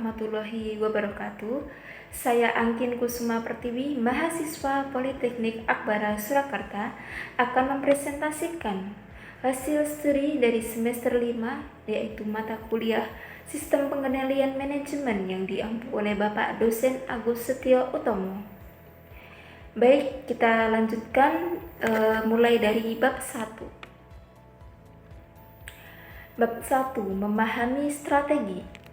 warahmatullahi wabarakatuh. Saya Angkin Kusuma Pertiwi, mahasiswa Politeknik Akbara Surakarta, akan mempresentasikan hasil studi dari semester 5, yaitu mata kuliah Sistem Pengendalian Manajemen yang diampu oleh Bapak Dosen Agus Setio Utomo. Baik, kita lanjutkan mulai dari bab 1. Bab 1. Memahami strategi.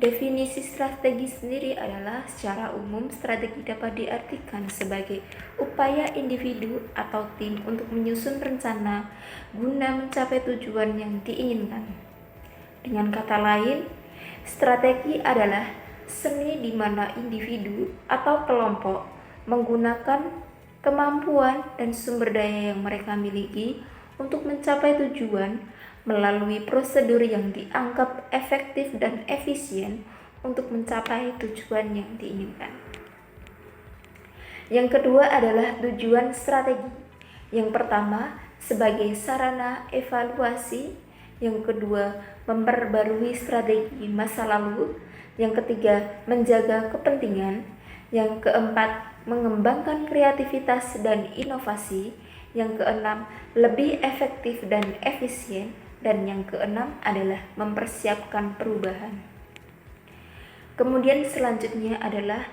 Definisi strategi sendiri adalah secara umum strategi dapat diartikan sebagai upaya individu atau tim untuk menyusun rencana guna mencapai tujuan yang diinginkan. Dengan kata lain, strategi adalah seni di mana individu atau kelompok menggunakan kemampuan dan sumber daya yang mereka miliki untuk mencapai tujuan melalui prosedur yang dianggap efektif dan efisien untuk mencapai tujuan yang diinginkan. Yang kedua adalah tujuan strategi. Yang pertama, sebagai sarana evaluasi. Yang kedua, memperbarui strategi masa lalu. Yang ketiga, menjaga kepentingan. Yang keempat, mengembangkan kreativitas dan inovasi. Yang keenam, lebih efektif dan efisien. Dan yang keenam adalah mempersiapkan perubahan. Kemudian selanjutnya adalah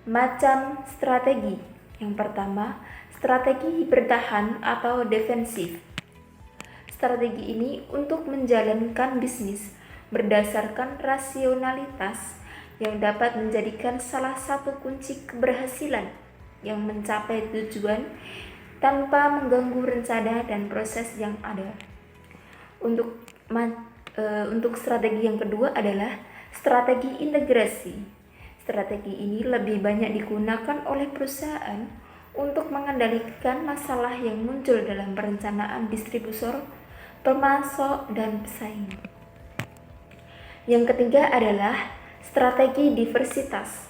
macam strategi. Yang pertama, strategi bertahan atau defensif. Strategi ini untuk menjalankan bisnis berdasarkan rasionalitas yang dapat menjadikan salah satu kunci keberhasilan yang mencapai tujuan tanpa mengganggu rencana dan proses yang ada. Untuk strategi yang kedua adalah strategi integrasi. Strategi ini lebih banyak digunakan oleh perusahaan untuk mengendalikan masalah yang muncul dalam perencanaan distributor, pemasok, dan pesaing. Yang ketiga adalah strategi diversitas.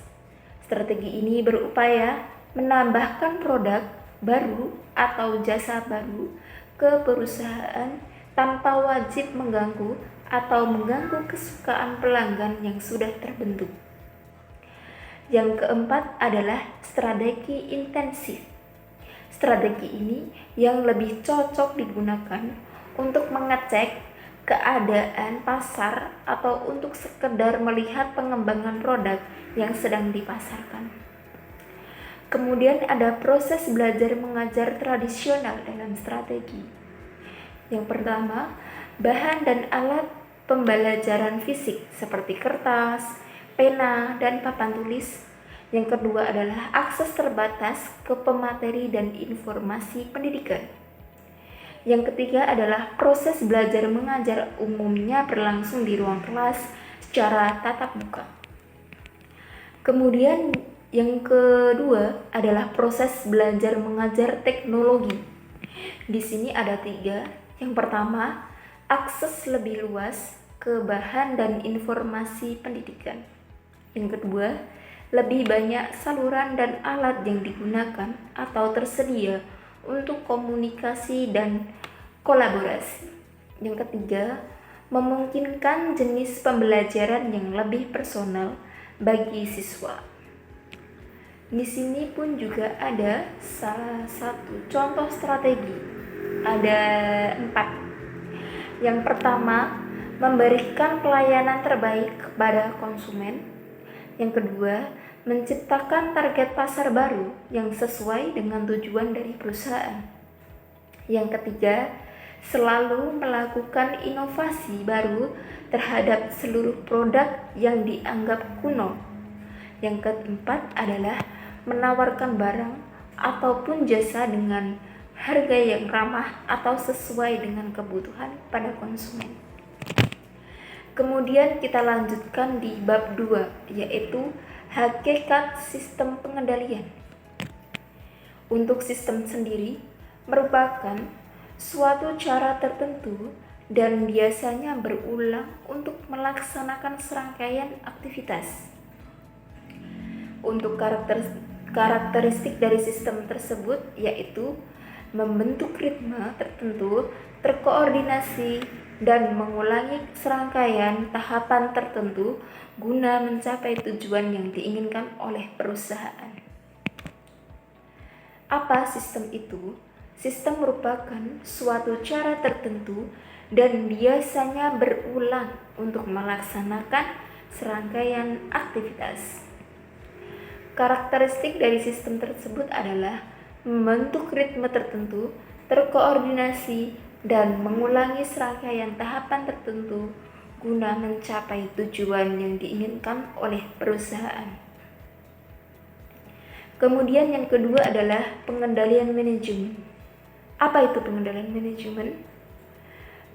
Strategi ini berupaya menambahkan produk baru atau jasa baru ke perusahaan tanpa wajib mengganggu atau mengganggu kesukaan pelanggan yang sudah terbentuk. Yang keempat adalah strategi intensif. Strategi ini yang lebih cocok digunakan untuk mengecek keadaan pasar atau untuk sekedar melihat pengembangan produk yang sedang dipasarkan. Kemudian ada proses belajar mengajar tradisional dalam strategi. Yang pertama, bahan dan alat pembelajaran fisik seperti kertas, pena, dan papan tulis. Yang kedua adalah akses terbatas ke pemateri dan informasi pendidikan. Yang ketiga adalah proses belajar mengajar umumnya berlangsung di ruang kelas secara tatap muka. Kemudian yang kedua adalah proses belajar mengajar teknologi. Di sini ada 3. Yang pertama, akses lebih luas ke bahan dan informasi pendidikan. Yang kedua, lebih banyak saluran dan alat yang digunakan atau tersedia untuk komunikasi dan kolaborasi. Yang ketiga, memungkinkan jenis pembelajaran yang lebih personal bagi siswa. Di sini pun juga ada salah satu contoh strategi. Ada 4. Yang pertama, memberikan pelayanan terbaik kepada konsumen. Yang kedua, menciptakan target pasar baru yang sesuai dengan tujuan dari perusahaan. Yang ketiga, selalu melakukan inovasi baru terhadap seluruh produk yang dianggap kuno. Yang keempat adalah menawarkan barang ataupun jasa dengan harga yang ramah atau sesuai dengan kebutuhan pada konsumen. Kemudian kita lanjutkan di bab 2, yaitu hakikat sistem pengendalian. Untuk sistem sendiri merupakan suatu cara tertentu dan biasanya berulang untuk melaksanakan serangkaian aktivitas. Untuk karakteristik dari sistem tersebut yaitu membentuk ritme tertentu, terkoordinasi, dan mengulangi serangkaian tahapan tertentu guna mencapai tujuan yang diinginkan oleh perusahaan. Apa sistem itu? Sistem merupakan suatu cara tertentu dan biasanya berulang untuk melaksanakan serangkaian aktivitas. Karakteristik dari sistem tersebut adalah membentuk ritme tertentu, terkoordinasi, dan mengulangi serangkaian tahapan tertentu guna mencapai tujuan yang diinginkan oleh perusahaan. Kemudian yang kedua adalah pengendalian manajemen. Apa itu pengendalian manajemen?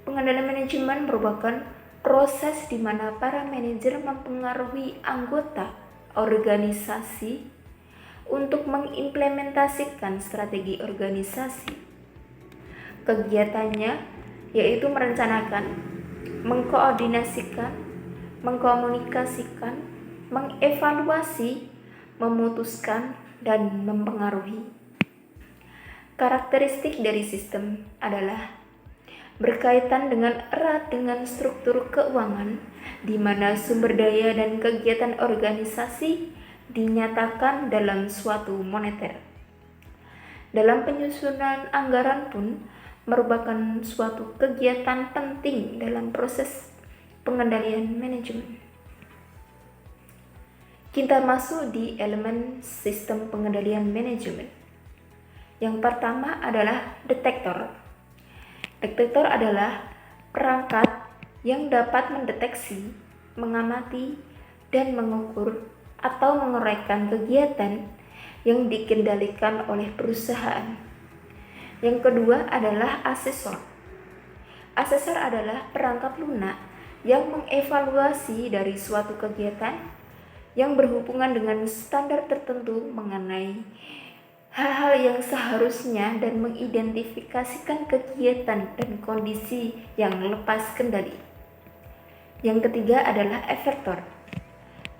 Pengendalian manajemen merupakan proses di mana para manajer mempengaruhi anggota organisasi untuk mengimplementasikan strategi organisasi. Kegiatannya yaitu merencanakan, mengkoordinasikan, mengkomunikasikan, mengevaluasi, memutuskan, dan mempengaruhi. Karakteristik dari sistem adalah berkaitan dengan erat dengan struktur keuangan, di mana sumber daya dan kegiatan organisasi dinyatakan dalam suatu moneter. Dalam penyusunan anggaran pun merupakan suatu kegiatan penting dalam proses pengendalian manajemen. Kita masuk di elemen sistem pengendalian manajemen. Yang pertama adalah detektor. Detektor adalah perangkat yang dapat mendeteksi, mengamati, dan mengukur atau menguraikan kegiatan yang dikendalikan oleh perusahaan. Yang kedua adalah asesor. Asesor adalah perangkat lunak yang mengevaluasi dari suatu kegiatan yang berhubungan dengan standar tertentu mengenai hal-hal yang seharusnya dan mengidentifikasikan kegiatan dan kondisi yang lepas kendali. Yang ketiga adalah efektor.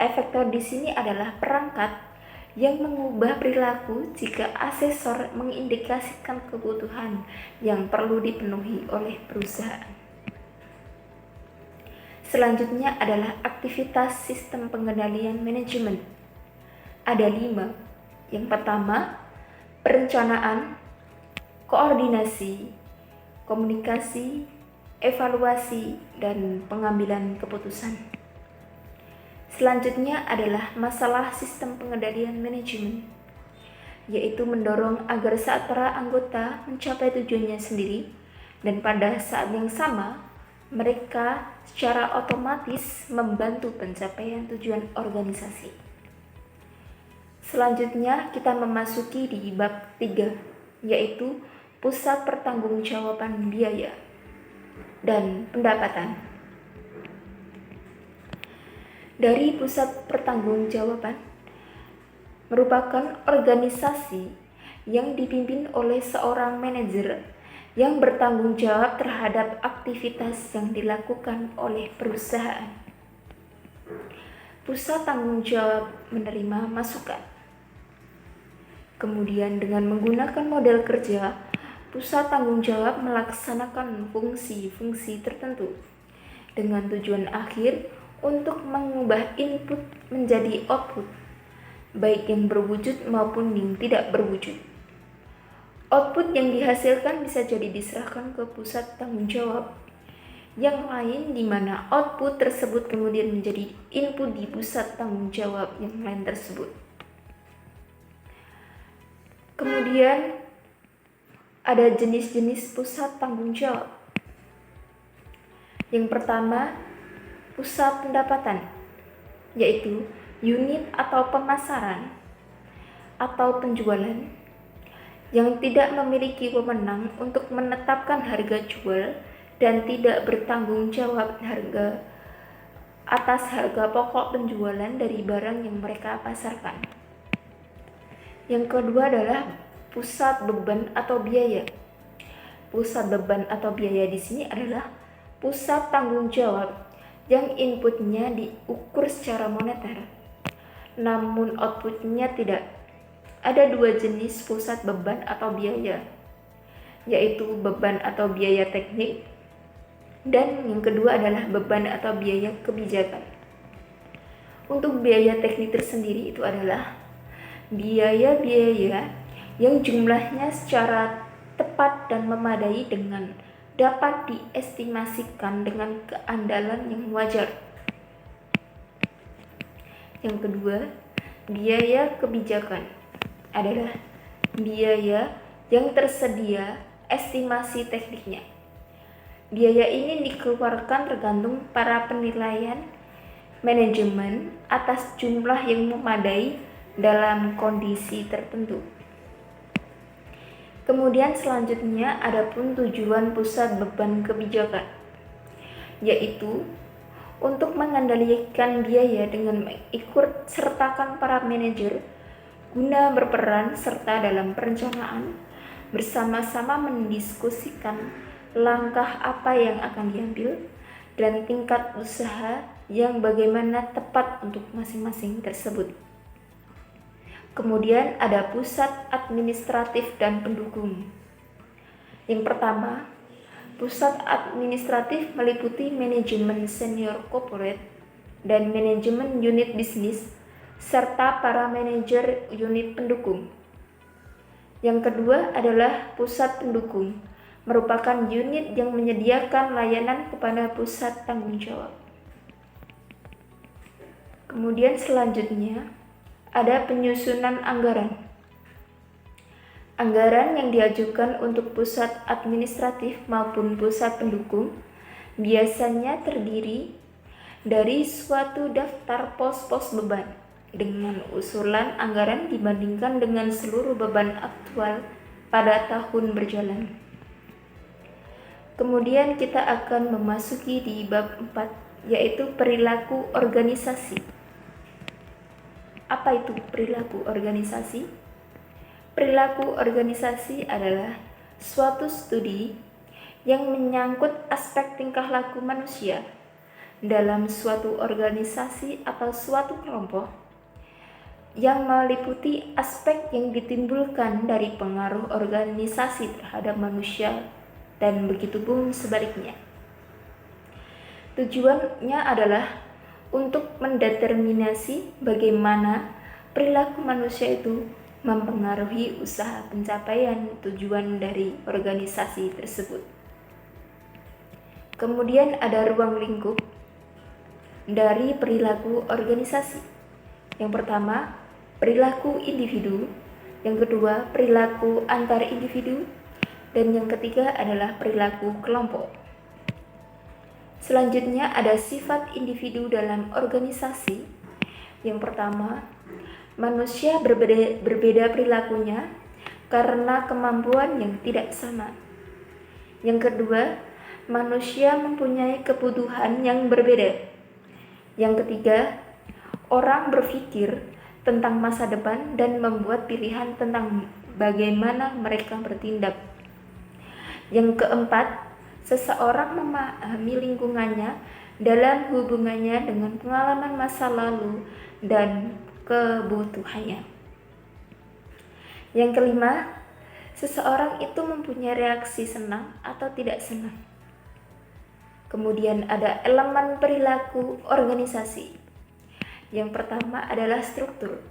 Efektor di sini adalah perangkat yang mengubah perilaku jika asesor mengindikasikan kebutuhan yang perlu dipenuhi oleh perusahaan. Selanjutnya adalah aktivitas sistem pengendalian manajemen. Ada 5. Yang pertama, perencanaan, koordinasi, komunikasi, evaluasi, dan pengambilan keputusan. Selanjutnya adalah masalah sistem pengendalian manajemen, yaitu mendorong agar saat para anggota mencapai tujuannya sendiri dan pada saat yang sama mereka secara otomatis membantu pencapaian tujuan organisasi. Selanjutnya kita memasuki di bab 3, yaitu pusat pertanggungjawaban biaya dan pendapatan. Dari pusat pertanggungjawaban merupakan organisasi yang dipimpin oleh seorang manajer yang bertanggung jawab terhadap aktivitas yang dilakukan oleh perusahaan. Pusat tanggung jawab menerima masukan. Kemudian dengan menggunakan model kerja, pusat tanggung jawab melaksanakan fungsi-fungsi tertentu dengan tujuan akhir untuk mengubah input menjadi output, baik yang berwujud maupun yang tidak berwujud. Output yang dihasilkan bisa jadi diserahkan ke pusat tanggung jawab yang lain, di mana output tersebut kemudian menjadi input di pusat tanggung jawab yang lain tersebut. Kemudian ada jenis-jenis pusat tanggung jawab. Yang pertama, pusat pendapatan, yaitu unit atau pemasaran atau penjualan yang tidak memiliki wewenang untuk menetapkan harga jual dan tidak bertanggung jawab atas harga pokok penjualan dari barang yang mereka pasarkan. Yang kedua adalah pusat beban atau biaya. Pusat beban atau biaya di sini adalah pusat tanggung jawab yang inputnya diukur secara moneter, namun outputnya tidak. Ada 2 jenis pusat beban atau biaya, yaitu beban atau biaya teknik, dan yang kedua adalah beban atau biaya kebijakan. Untuk biaya teknik tersendiri itu adalah biaya-biaya yang jumlahnya secara tepat dan memadai dengan dapat diestimasikan dengan keandalan yang wajar. Yang kedua, biaya kebijakan adalah biaya yang tersedia estimasi tekniknya. Biaya ini dikeluarkan tergantung para penilaian manajemen atas jumlah yang memadai dalam kondisi tertentu. Kemudian selanjutnya adapun tujuan pusat beban kebijakan, yaitu untuk mengendalikan biaya dengan mengikut sertakan para manajer guna berperan serta dalam perencanaan, bersama-sama mendiskusikan langkah apa yang akan diambil dan tingkat usaha yang bagaimana tepat untuk masing-masing tersebut. Kemudian ada pusat administratif dan pendukung. Yang pertama, pusat administratif meliputi manajemen senior corporate dan manajemen unit bisnis serta para manajer unit pendukung. Yang kedua adalah pusat pendukung, merupakan unit yang menyediakan layanan kepada pusat tanggung jawab. Kemudian selanjutnya ada penyusunan anggaran. Anggaran yang diajukan untuk pusat administratif maupun pusat pendukung biasanya terdiri dari suatu daftar pos-pos beban dengan usulan anggaran dibandingkan dengan seluruh beban aktual pada tahun berjalan. Kemudian kita akan memasuki di bab 4, yaitu perilaku organisasi. Apa itu perilaku organisasi? Perilaku organisasi adalah suatu studi yang menyangkut aspek tingkah laku manusia dalam suatu organisasi atau suatu kelompok yang meliputi aspek yang ditimbulkan dari pengaruh organisasi terhadap manusia dan begitupun sebaliknya. Tujuannya adalah untuk mendeterminasi bagaimana perilaku manusia itu mempengaruhi usaha pencapaian tujuan dari organisasi tersebut. Kemudian ada ruang lingkup dari perilaku organisasi. Yang pertama, perilaku individu. Yang kedua, perilaku antar individu. Dan yang ketiga adalah perilaku kelompok. Selanjutnya ada sifat individu dalam organisasi. Yang pertama, manusia berbeda perilakunya karena kemampuan yang tidak sama. Yang kedua, manusia mempunyai kebutuhan yang berbeda. Yang ketiga, orang berpikir tentang masa depan dan membuat pilihan tentang bagaimana mereka bertindak. Yang keempat, seseorang memahami lingkungannya dalam hubungannya dengan pengalaman masa lalu dan kebutuhannya. Yang kelima, seseorang itu mempunyai reaksi senang atau tidak senang. Kemudian ada elemen perilaku organisasi. Yang pertama adalah struktur.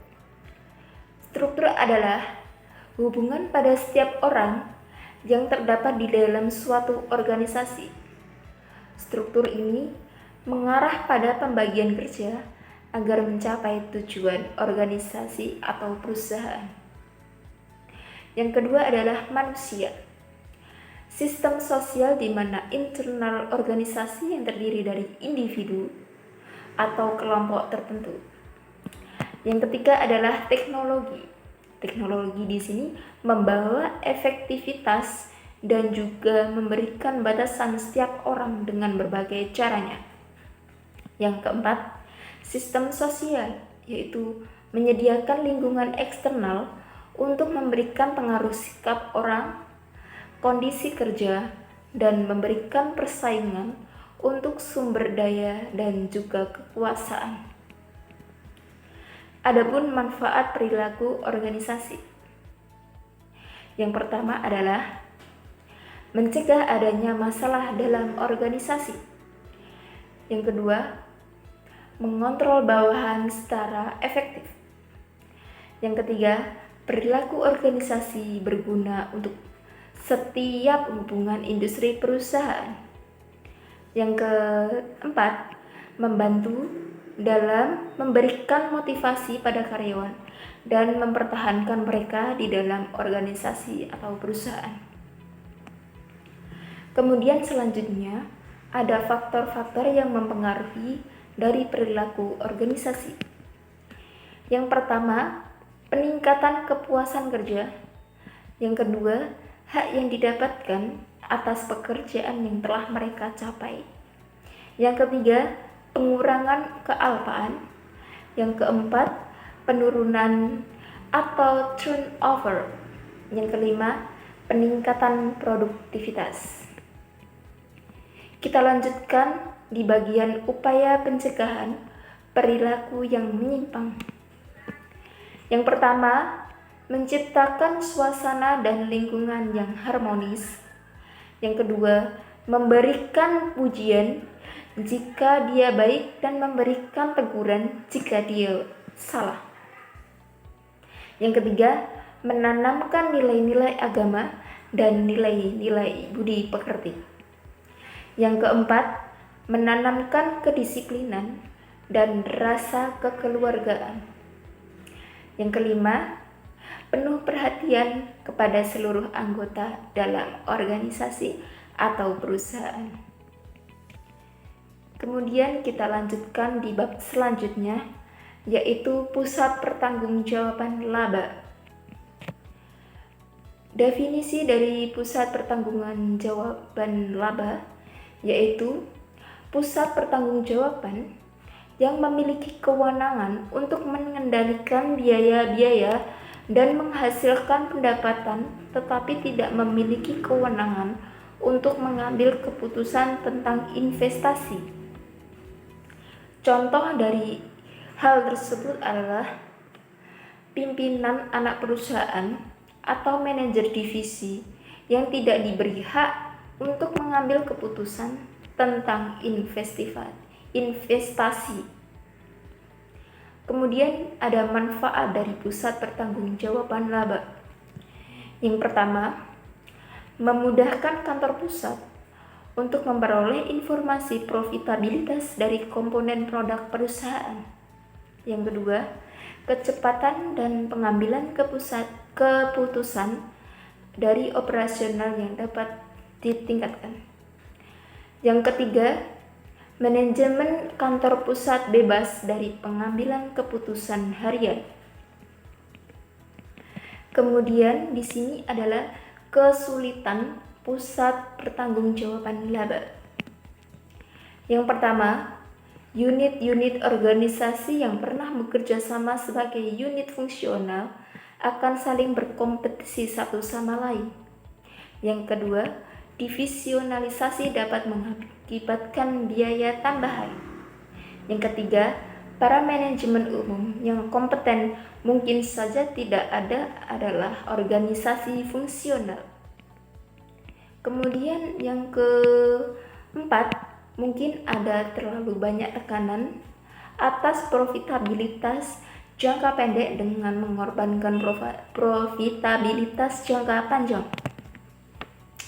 Struktur adalah hubungan pada setiap orang yang terdapat di dalam suatu organisasi. Struktur ini mengarah pada pembagian kerja agar mencapai tujuan organisasi atau perusahaan. Yang kedua adalah manusia. Sistem sosial di mana internal organisasi yang terdiri dari individu atau kelompok tertentu. Yang ketiga adalah teknologi. Teknologi di sini membawa efektivitas dan juga memberikan batasan setiap orang dengan berbagai caranya. Yang keempat, sistem sosial, yaitu menyediakan lingkungan eksternal untuk memberikan pengaruh sikap orang, kondisi kerja, dan memberikan persaingan untuk sumber daya dan juga kekuasaan. Adapun manfaat perilaku organisasi. Yang pertama adalah mencegah adanya masalah dalam organisasi. Yang kedua, mengontrol bawahan secara efektif. Yang ketiga, perilaku organisasi berguna untuk setiap hubungan industri perusahaan. Yang keempat, membantu dalam memberikan motivasi pada karyawan dan mempertahankan mereka di dalam organisasi atau perusahaan. Kemudian selanjutnya, ada faktor-faktor yang mempengaruhi dari perilaku organisasi. Yang pertama, peningkatan kepuasan kerja. Yang kedua, hak yang didapatkan atas pekerjaan yang telah mereka capai. Yang ketiga, pengurangan kealpaan. Yang keempat, penurunan atau turnover. Yang kelima, peningkatan produktivitas. Kita lanjutkan di bagian upaya pencegahan perilaku yang menyimpang. Yang pertama, menciptakan suasana dan lingkungan yang harmonis. Yang kedua, memberikan pujian jika dia baik dan memberikan teguran jika dia salah. Yang ketiga, menanamkan nilai-nilai agama dan nilai-nilai budi pekerti. Yang keempat, menanamkan kedisiplinan dan rasa kekeluargaan. Yang kelima, penuh perhatian kepada seluruh anggota dalam organisasi atau perusahaan. Kemudian kita lanjutkan di bab selanjutnya, yaitu pusat pertanggungjawaban laba. Definisi dari pusat pertanggungjawaban laba yaitu pusat pertanggungjawaban yang memiliki kewenangan untuk mengendalikan biaya-biaya dan menghasilkan pendapatan, tetapi tidak memiliki kewenangan untuk mengambil keputusan tentang investasi. Contoh dari hal tersebut adalah pimpinan anak perusahaan atau manajer divisi yang tidak diberi hak untuk mengambil keputusan tentang investasi. Kemudian ada manfaat dari pusat pertanggungjawaban laba. Yang pertama, memudahkan kantor pusat untuk memperoleh informasi profitabilitas dari komponen produk perusahaan. Yang kedua, kecepatan dan pengambilan keputusan dari operasional yang dapat ditingkatkan. Yang ketiga, manajemen kantor pusat bebas dari pengambilan keputusan harian. Kemudian di sini adalah kesulitan pusat pertanggungjawaban laba. Yang pertama, unit-unit organisasi yang pernah bekerja sama sebagai unit fungsional akan saling berkompetisi satu sama lain. Yang kedua, divisionalisasi dapat mengakibatkan biaya tambahan. Yang ketiga, para manajemen umum yang kompeten mungkin saja tidak adalah organisasi fungsional. Kemudian yang keempat, mungkin ada terlalu banyak tekanan atas profitabilitas jangka pendek dengan mengorbankan profitabilitas jangka panjang.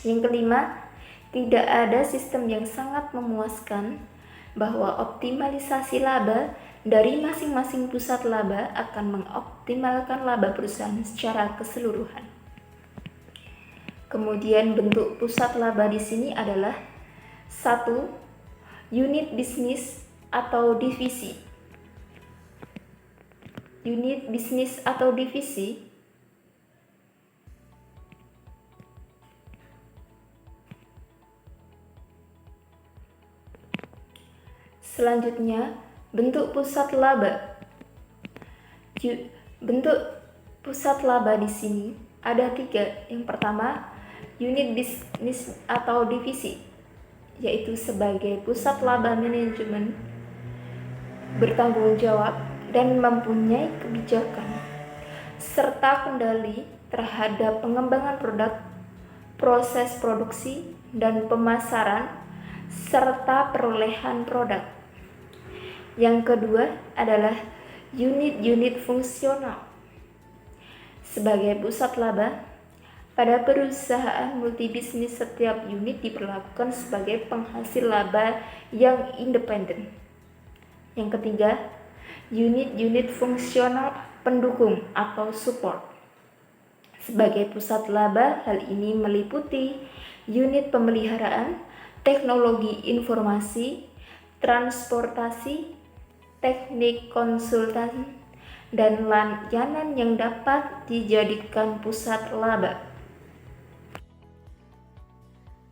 Yang kelima, tidak ada sistem yang sangat memuaskan bahwa optimalisasi laba dari masing-masing pusat laba akan mengoptimalkan laba perusahaan secara keseluruhan. Kemudian bentuk pusat laba di sini adalah 1. Unit bisnis atau divisi. Unit bisnis atau divisi selanjutnya, bentuk pusat laba. Bentuk pusat laba di sini ada 3. Yang pertama, unit bisnis atau divisi, yaitu sebagai pusat laba manajemen, bertanggung jawab dan mempunyai kebijakan serta kendali terhadap pengembangan proses produksi dan pemasaran, serta perolehan produk. Yang kedua adalah unit-unit fungsional. Sebagai pusat laba, pada perusahaan multibisnis setiap unit diperlakukan sebagai penghasil laba yang independen. Yang ketiga, unit-unit fungsional pendukung atau support. Sebagai pusat laba, hal ini meliputi unit pemeliharaan, teknologi informasi, transportasi, teknik konsultan, dan layanan yang dapat dijadikan pusat laba.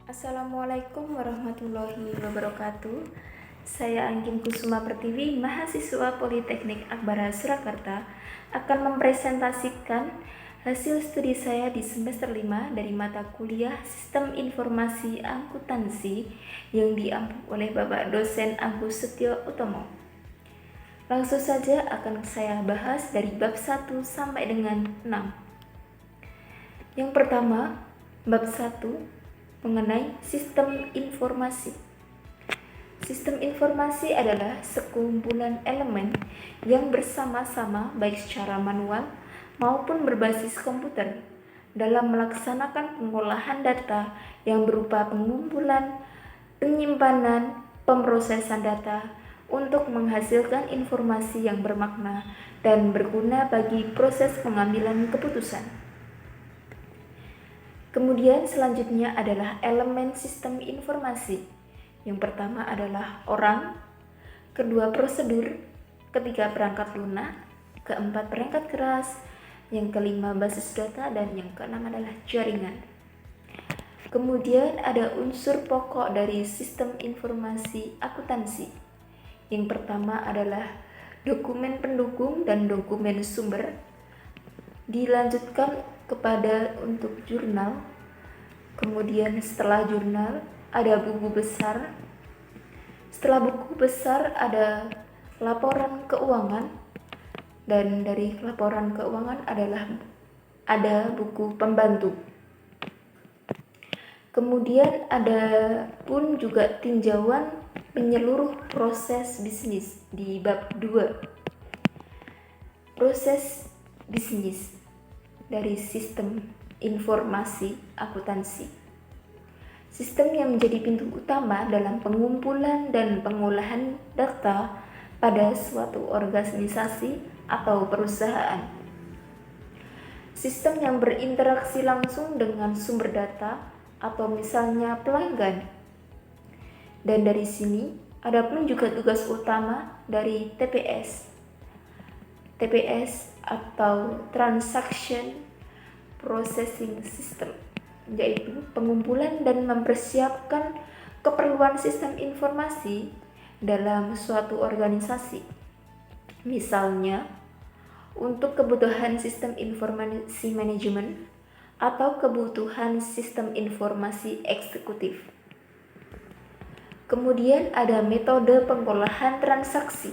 Assalamualaikum warahmatullahi wabarakatuh. Saya Anggim Kusuma Pertiwi, mahasiswa Politeknik Akbar Surakarta, akan mempresentasikan hasil studi saya di semester 5 dari mata kuliah Sistem Informasi Akuntansi yang diampu oleh Bapak dosen Agus Setio Utomo. Langsung saja akan saya bahas dari bab 1 sampai dengan 6. Yang pertama, bab 1 mengenai sistem informasi. Sistem informasi adalah sekumpulan elemen yang bersama-sama baik secara manual maupun berbasis komputer dalam melaksanakan pengolahan data yang berupa pengumpulan, penyimpanan, pemrosesan data untuk menghasilkan informasi yang bermakna dan berguna bagi proses pengambilan keputusan. Kemudian selanjutnya adalah elemen sistem informasi. Yang pertama adalah orang, kedua prosedur, ketiga perangkat lunak, keempat perangkat keras, yang kelima basis data, dan yang keenam adalah jaringan. Kemudian ada unsur pokok dari sistem informasi akuntansi. Yang pertama adalah dokumen pendukung dan dokumen sumber. Dilanjutkan kepada untuk jurnal. Kemudian setelah jurnal ada buku besar. Setelah buku besar ada laporan keuangan. Dan dari laporan keuangan ada buku pembantu. Kemudian ada pun juga tinjauan menyeluruh proses bisnis di bab 2. Proses bisnis dari sistem informasi akuntansi. Sistem yang menjadi pintu utama dalam pengumpulan dan pengolahan data pada suatu organisasi atau perusahaan. Sistem yang berinteraksi langsung dengan sumber data atau misalnya pelanggan. Dan dari sini ada pun juga tugas utama dari TPS. TPS atau Transaction Processing System, yaitu pengumpulan dan mempersiapkan keperluan sistem informasi dalam suatu organisasi. Misalnya, untuk kebutuhan sistem informasi manajemen atau kebutuhan sistem informasi eksekutif. Kemudian ada metode pengolahan transaksi.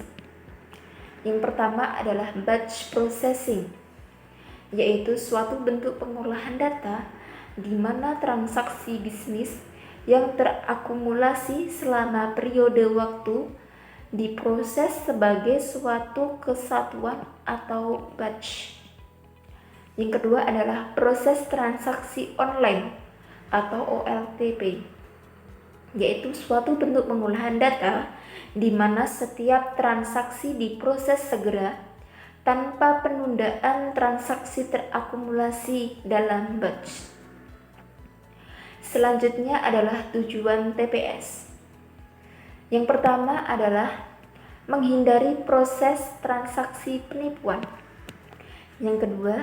Yang pertama adalah batch processing, yaitu suatu bentuk pengolahan data di mana transaksi bisnis yang terakumulasi selama periode waktu diproses sebagai suatu kesatuan atau batch. Yang kedua adalah proses transaksi online atau OLTP, yaitu suatu bentuk pengolahan data di mana setiap transaksi diproses segera tanpa penundaan transaksi terakumulasi dalam batch. Selanjutnya adalah tujuan TPS. Yang pertama adalah menghindari proses transaksi penipuan. Yang kedua,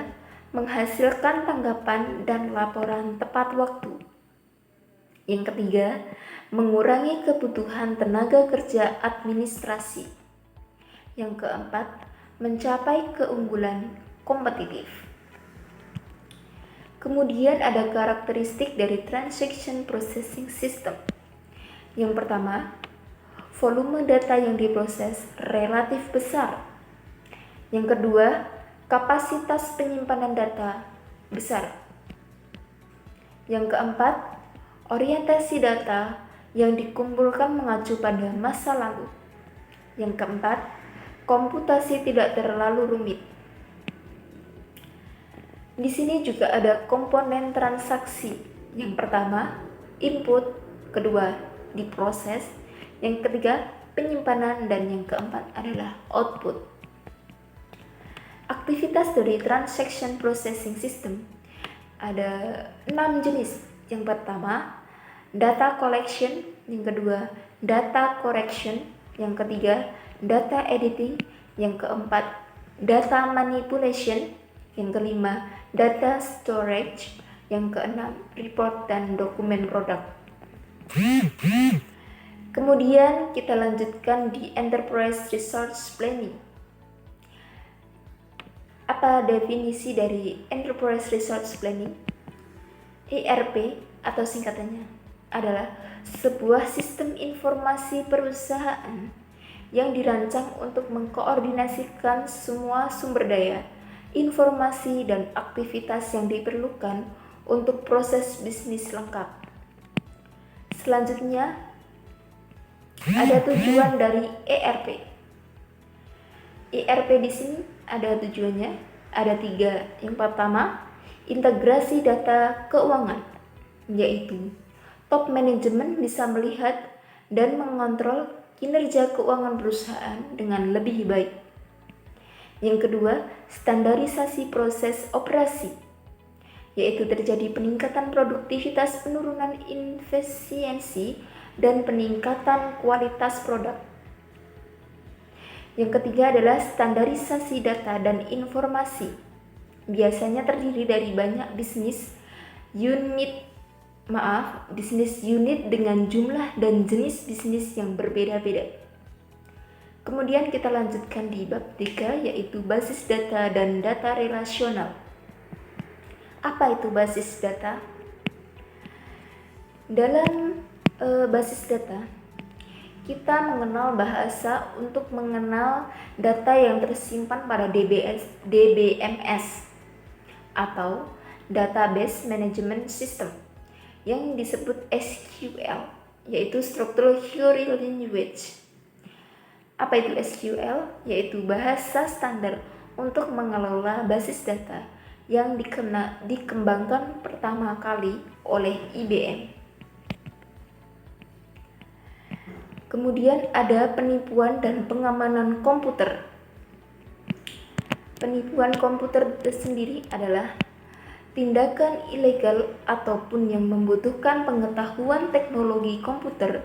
menghasilkan tanggapan dan laporan tepat waktu. Yang ketiga, mengurangi kebutuhan tenaga kerja administrasi. Yang keempat, mencapai keunggulan kompetitif. Kemudian ada karakteristik dari Transaction Processing System. Yang pertama, volume data yang diproses relatif besar. Yang kedua, kapasitas penyimpanan data besar. Yang keempat, orientasi data yang dikumpulkan mengacu pada masa lalu. Yang keempat, komputasi tidak terlalu rumit. Di sini juga ada komponen transaksi. Yang pertama, input, kedua, diproses, yang ketiga, penyimpanan, dan yang keempat adalah output. Aktivitas dari transaction processing system ada 6 jenis. Yang pertama, data collection, yang kedua, data correction, yang ketiga, data editing, yang keempat, data manipulation, yang kelima, data storage, yang keenam, report dan dokumen produk. Kemudian kita lanjutkan di Enterprise Resource Planning. Apa definisi dari Enterprise Resource Planning? ERP atau singkatannya adalah sebuah sistem informasi perusahaan yang dirancang untuk mengkoordinasikan semua sumber daya, informasi, dan aktivitas yang diperlukan untuk proses bisnis lengkap. Selanjutnya, ada tujuan dari ERP. ERP di sini ada tujuannya, ada 3. Yang pertama, integrasi data keuangan, yaitu top manajemen bisa melihat dan mengontrol kinerja keuangan perusahaan dengan lebih baik. Yang kedua, standarisasi proses operasi, yaitu terjadi peningkatan produktivitas, penurunan efisiensi, dan peningkatan kualitas produk. Yang ketiga adalah standarisasi data dan informasi. Biasanya terdiri dari banyak bisnis unit dengan jumlah dan jenis bisnis yang berbeda-beda. Kemudian kita lanjutkan di bab 3, yaitu basis data dan data relasional. Apa itu basis data? Dalam basis data, kita mengenal bahasa untuk mengenal data yang tersimpan pada DBMS atau Database Management System yang disebut SQL, yaitu Structural Query Language. Apa itu SQL? Yaitu bahasa standar untuk mengelola basis data yang dikembangkan pertama kali oleh IBM. Kemudian ada penipuan dan pengamanan komputer. Penipuan komputer sendiri adalah tindakan ilegal ataupun yang membutuhkan pengetahuan teknologi komputer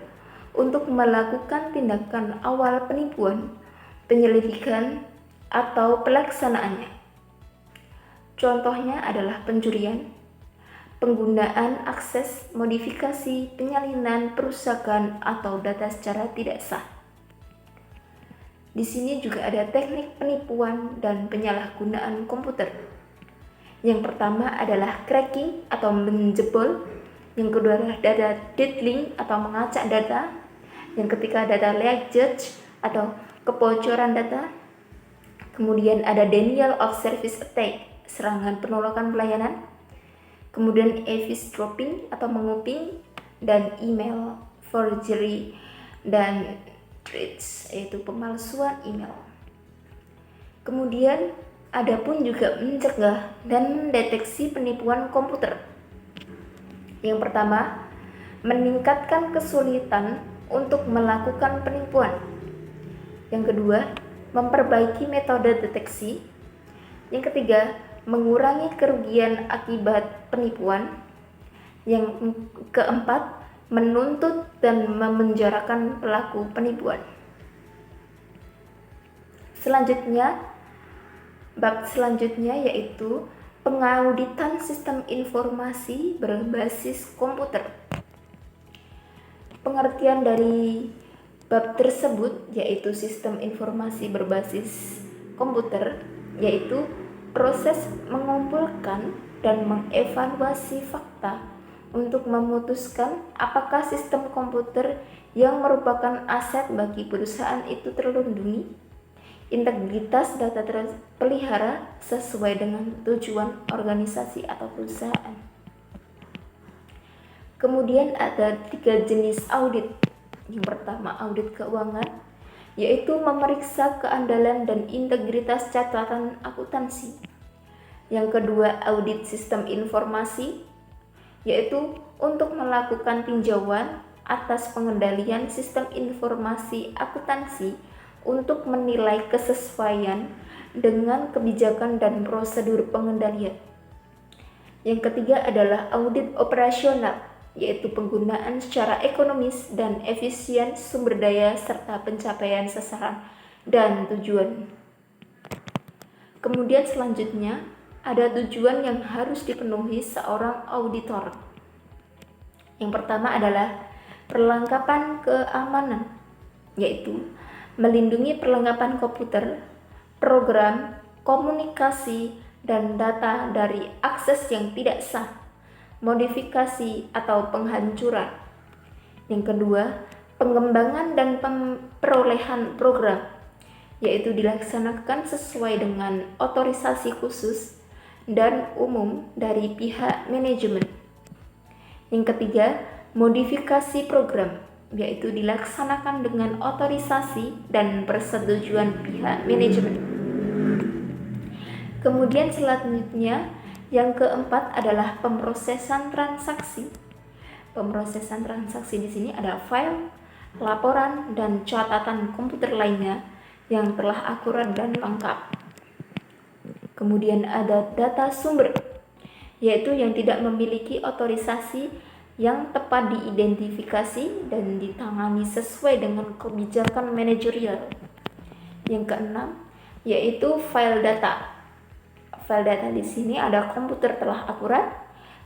untuk melakukan tindakan awal penipuan, penyelidikan, atau pelaksanaannya. Contohnya adalah pencurian, penggunaan akses, modifikasi, penyalinan, perusakan, atau data secara tidak sah. Di sini juga ada teknik penipuan dan penyalahgunaan komputer. Yang pertama adalah cracking atau menjebol, yang kedua adalah data threading atau mengacak data, yang ketiga data leakage atau kebocoran data, kemudian ada denial of service attack, serangan penolakan pelayanan, kemudian eavesdropping atau menguping, dan email forgery dan threats, yaitu pemalsuan email. Kemudian ada pun juga mencegah dan mendeteksi penipuan komputer. Yang pertama, meningkatkan kesulitan untuk melakukan penipuan. Yang kedua, memperbaiki metode deteksi. Yang ketiga, mengurangi kerugian akibat penipuan. Yang keempat, menuntut dan memenjarakan pelaku penipuan. Bab selanjutnya yaitu pengauditan sistem informasi berbasis komputer. Pengertian dari bab tersebut yaitu sistem informasi berbasis komputer, yaitu proses mengumpulkan dan mengevaluasi fakta untuk memutuskan apakah sistem komputer yang merupakan aset bagi perusahaan itu terlindungi, integritas data terpelihara sesuai dengan tujuan organisasi atau perusahaan. Kemudian ada 3 jenis audit. Yang pertama audit keuangan, yaitu memeriksa keandalan dan integritas catatan akuntansi. Yang kedua audit sistem informasi, yaitu untuk melakukan tinjauan atas pengendalian sistem informasi akuntansi untuk menilai kesesuaian dengan kebijakan dan prosedur pengendalian. Yang ketiga adalah audit operasional, yaitu penggunaan secara ekonomis dan efisien sumber daya serta pencapaian sasaran dan tujuan. Kemudian selanjutnya ada tujuan yang harus dipenuhi seorang auditor. Yang pertama adalah perlengkapan keamanan, yaitu melindungi perlengkapan komputer, program, komunikasi, dan data dari akses yang tidak sah, modifikasi, atau penghancuran. Yang kedua, pengembangan dan perolehan program, yaitu dilaksanakan sesuai dengan otorisasi khusus dan umum dari pihak manajemen. Yang ketiga, modifikasi program, yaitu dilaksanakan dengan otorisasi dan persetujuan pihak manajemen. Kemudian selanjutnya yang keempat adalah pemrosesan transaksi. Pemrosesan transaksi di sini ada file, laporan, dan catatan komputer lainnya yang telah akurat dan lengkap. Kemudian ada data sumber, yaitu yang tidak memiliki otorisasi yang tepat diidentifikasi dan ditangani sesuai dengan kebijakan manajerial. Yang keenam yaitu file data. File data di sini ada komputer telah akurat,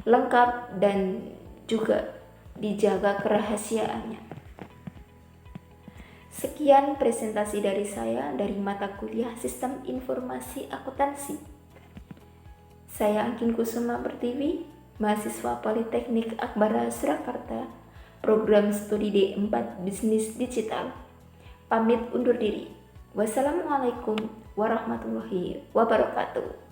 lengkap, dan juga dijaga kerahasiaannya. Sekian presentasi dari saya dari mata kuliah Sistem Informasi Akuntansi. Saya Angkin Kusuma Pertiwi, mahasiswa Politeknik Akbara Surakarta, program studi D4 Bisnis Digital. Pamit undur diri. Wassalamualaikum warahmatullahi wabarakatuh.